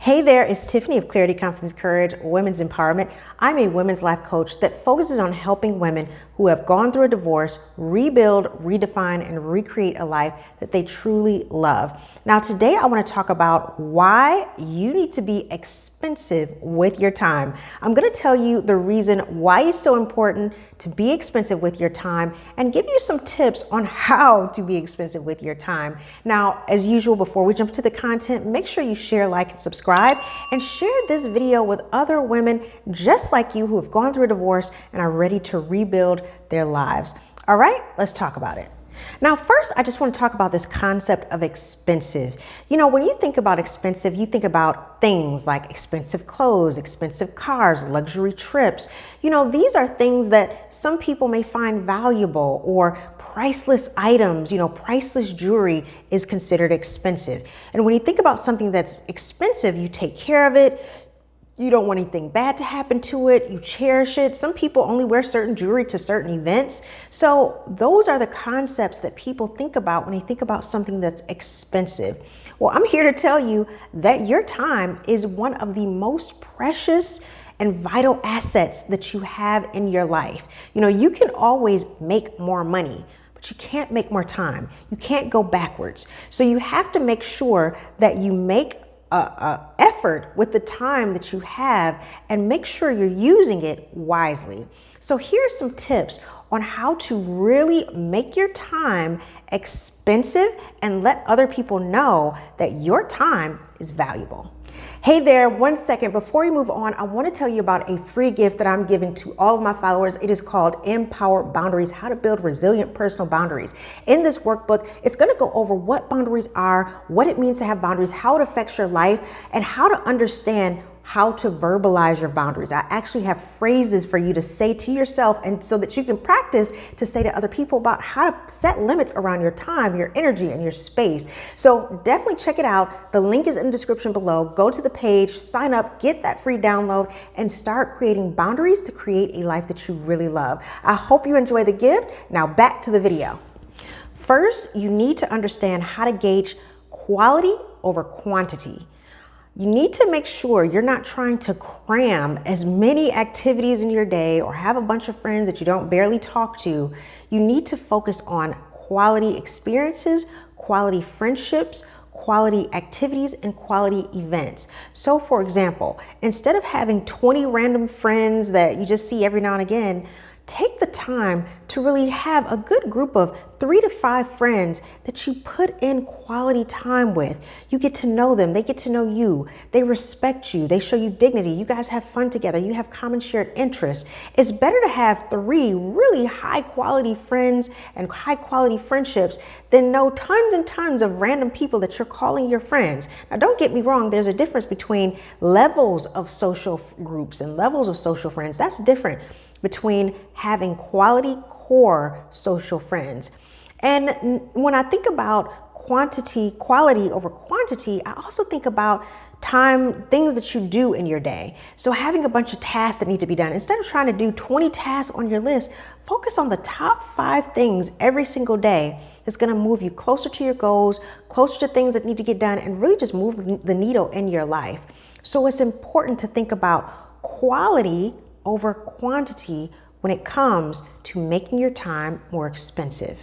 Hey there, it's Tiffany of Clarity, Confidence, Courage, Women's Empowerment. I'm a women's life coach that focuses on helping women who have gone through a divorce rebuild, redefine, and recreate a life that they truly love. Now, today I want to talk about why you need to be expensive with your time. I'm going to tell you the reason why it's so important to be expensive with your time and give you some tips on how to be expensive with your time. Now, as usual, before we jump to the content, make sure you share, like, and subscribe, and share this video with other women just like you who have gone through a divorce and are ready to rebuild their lives. All right, let's talk about it. Now, first, I just want to talk about this concept of expensive. You know, when you think about expensive, you think about things like expensive clothes, expensive cars, luxury trips. You know, these are things that some people may find valuable, or priceless items. You know, priceless jewelry is considered expensive. And when you think about something that's expensive, you take care of it. You don't want anything bad to happen to it. You cherish it. Some people only wear certain jewelry to certain events. So those are the concepts that people think about when they think about something that's expensive. Well, I'm here to tell you that your time is one of the most precious and vital assets that you have in your life. You know, you can always make more money, but you can't make more time. You can't go backwards. So you have to make sure that you make effort with the time that you have and make sure you're using it wisely. So here's some tips on how to really make your time expensive and let other people know that your time is valuable. Hey there, 1 second. Before we move on, I want to tell you about a free gift that I'm giving to all of my followers. It is called Empower Boundaries, How to Build Resilient Personal Boundaries. In this workbook, it's going to go over what boundaries are, what it means to have boundaries, how it affects your life, and how to understand how to verbalize your boundaries. I actually have phrases for you to say to yourself, and so that you can practice to say to other people about how to set limits around your time, your energy, and your space. So definitely check it out. The link is in the description below. Go to the page, sign up, get that free download, and start creating boundaries to create a life that you really love. I hope you enjoy the gift. Now back to the video. First, you need to understand how to gauge quality over quantity. You need to make sure you're not trying to cram as many activities in your day or have a bunch of friends that you don't barely talk to. You need to focus on quality experiences, quality friendships, quality activities, and quality events. So for example, instead of having 20 random friends that you just see every now and again, take the time to really have a good group of 3 to 5 friends that you put in quality time with. You get to know them. They get to know you. They respect you. They show you dignity. You guys have fun together. You have common shared interests. It's better to have 3 really high quality friends and high quality friendships than know tons and tons of random people that you're calling your friends. Now, don't get me wrong. There's a difference between levels of social groups and levels of social friends. That's different between having quality core social friends. And when I think about quality over quantity, I also think about time, things that you do in your day. So having a bunch of tasks that need to be done, instead of trying to do 20 tasks on your list, focus on the top 5 things every single day that's going to move you closer to your goals, closer to things that need to get done, and really just move the needle in your life. So it's important to think about quality over quantity when it comes to making your time more expensive.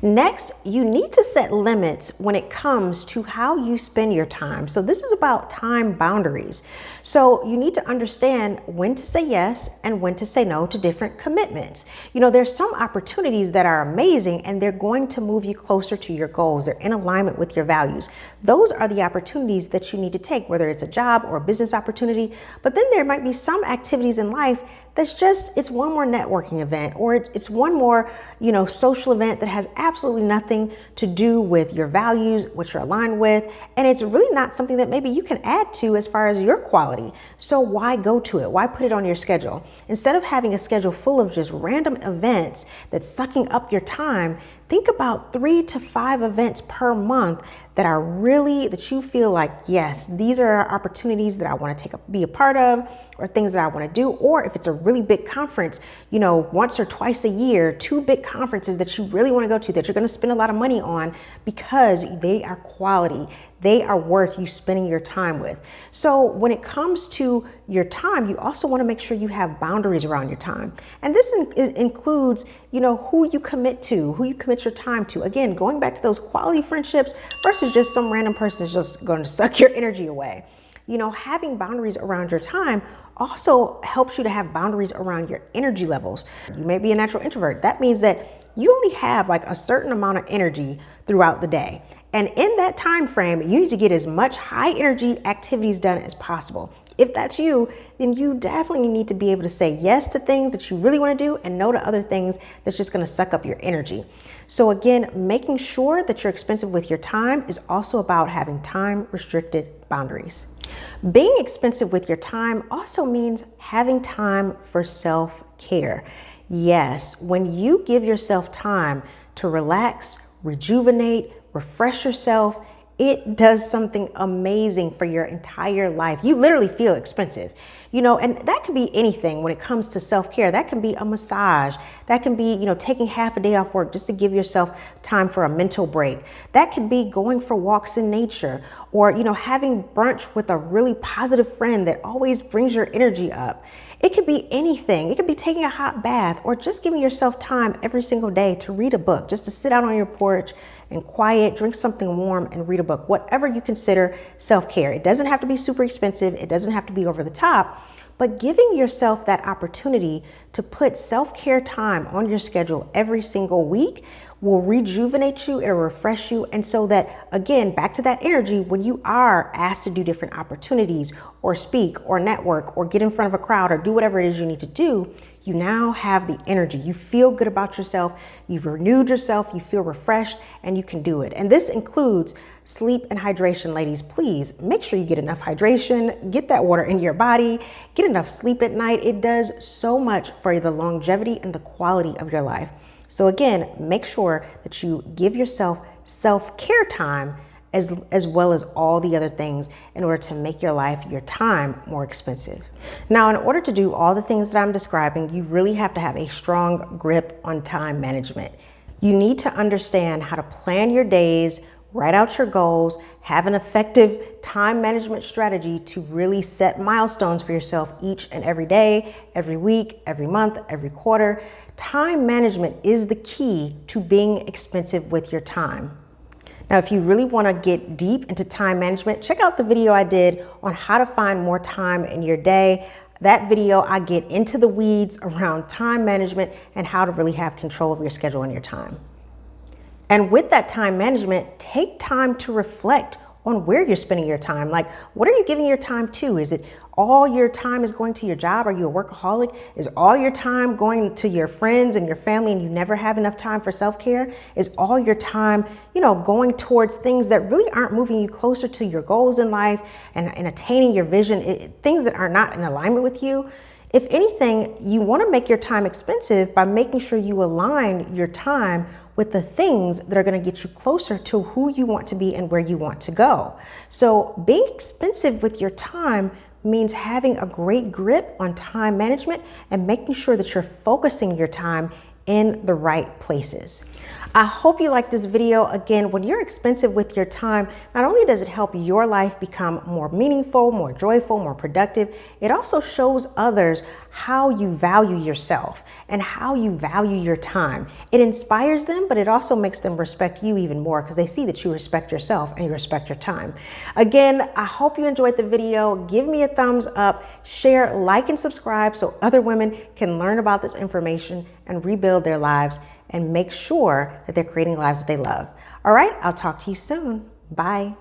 Next, you need to set limits when it comes to how you spend your time. So this is about time boundaries. So you need to understand when to say yes and when to say no to different commitments. You know, there's some opportunities that are amazing and they're going to move you closer to your goals. They're in alignment with your values. Those are the opportunities that you need to take, whether it's a job or a business opportunity. But then there might be some activities in life that's just, it's one more networking event, or it's one more, you know, social event that has absolutely nothing to do with your values, what you're aligned with. And it's really not something that maybe you can add to as far as your quality. So why go to it? Why put it on your schedule? Instead of having a schedule full of just random events that's sucking up your time, think about 3 to 5 events per month that are really, that you feel like, yes, these are opportunities that I want to be a part of, or things that I want to do. Or if it's a really big conference, you know, once or twice a year, 2 big conferences that you really want to go to, that you're going to spend a lot of money on because they are quality. they are worth you spending your time with. So when it comes to your time, you also want to make sure you have boundaries around your time. And this includes, who you commit to, who you commit your time to. Again, going back to those quality friendships versus just some random person that's just going to suck your energy away. Having boundaries around your time also helps you to have boundaries around your energy levels. You may be a natural introvert. That means that you only have like a certain amount of energy throughout the day. And in that time frame, you need to get as much high energy activities done as possible. If that's you, then you definitely need to be able to say yes to things that you really want to do and no to other things that's just going to suck up your energy. So again, making sure that you're expensive with your time is also about having time restricted boundaries. Being expensive with your time also means having time for self-care. Yes, when you give yourself time to relax, rejuvenate, refresh yourself, it does something amazing for your entire life. You literally feel expensive, and that can be anything when it comes to self-care. That can be a massage. That can be, taking half a day off work just to give yourself time for a mental break. That could be going for walks in nature or, having brunch with a really positive friend that always brings your energy up. It could be anything. It could be taking a hot bath or just giving yourself time every single day to read a book, just to sit out on your porch and quiet, drink something warm and read a book, whatever you consider self-care. It doesn't have to be super expensive. It doesn't have to be over the top, but giving yourself that opportunity to put self-care time on your schedule every single week will rejuvenate you, it'll refresh you. And so that, again, back to that energy, when you are asked to do different opportunities or speak or network or get in front of a crowd or do whatever it is you need to do, you now have the energy. You feel good about yourself. You've renewed yourself. You feel refreshed and you can do it. And this includes sleep and hydration, ladies. Please make sure you get enough hydration, get that water in your body, get enough sleep at night. It does so much for the longevity and the quality of your life. So again, make sure that you give yourself self-care time as well as all the other things in order to make your life, your time more expensive. Now, in order to do all the things that I'm describing, you really have to have a strong grip on time management. You need to understand how to plan your days, write out your goals, have an effective time management strategy to really set milestones for yourself each and every day, every week, every month, every quarter. Time management is the key to being expensive with your time. Now, if you really want to get deep into time management, check out the video I did on how to find more time in your day. That video, I get into the weeds around time management and how to really have control of your schedule and your time. And with that time management, take time to reflect on where you're spending your time. Like, what are you giving your time to? Is it all your time is going to your job? Are you a workaholic? Is all your time going to your friends and your family and you never have enough time for self-care? Is all your time, going towards things that really aren't moving you closer to your goals in life and attaining your vision, things that are not in alignment with you? If anything, you want to make your time expensive by making sure you align your time with the things that are going to get you closer to who you want to be and where you want to go. So being expensive with your time means having a great grip on time management and making sure that you're focusing your time in the right places. I hope you like this video. Again, when you're expensive with your time, not only does it help your life become more meaningful, more joyful, more productive, it also shows others how you value yourself and how you value your time. It inspires them, but it also makes them respect you even more because they see that you respect yourself and you respect your time. Again, I hope you enjoyed the video. Give me a thumbs up, share, like, and subscribe so other women can learn about this information and rebuild their lives and make sure that they're creating lives that they love. All right, I'll talk to you soon. Bye.